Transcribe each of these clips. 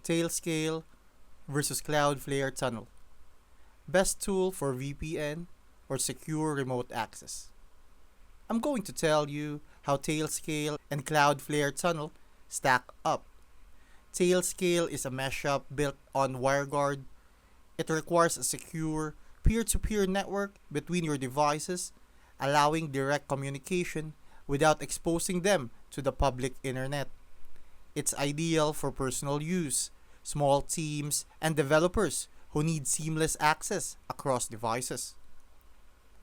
Tailscale versus Cloudflare Tunnel. Best tool for VPN or secure remote access. I'm going to tell you how Tailscale and Cloudflare Tunnel stack up. Tailscale is a mashup built on WireGuard. It requires a secure peer-to-peer network between your devices, allowing direct communication without exposing them to the public internet. It's ideal for personal use, small teams, and developers who need seamless access across devices.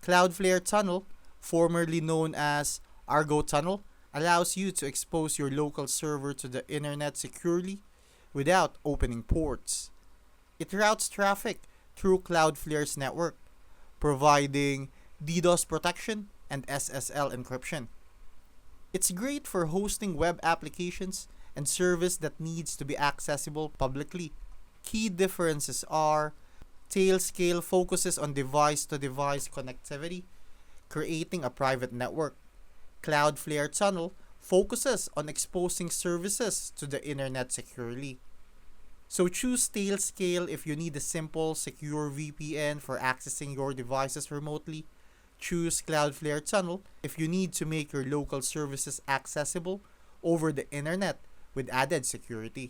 Cloudflare Tunnel, formerly known as Argo Tunnel, allows you to expose your local server to the internet securely without opening ports. It routes traffic through Cloudflare's network, providing DDoS protection and SSL encryption. It's great for hosting web applications and service that needs to be accessible publicly. Key differences are Tailscale focuses on device-to-device connectivity, creating a private network. Cloudflare Tunnel focuses on exposing services to the internet securely. So choose Tailscale if you need a simple, secure VPN for accessing your devices remotely. Choose Cloudflare Tunnel if you need to make your local services accessible over the internet with added security.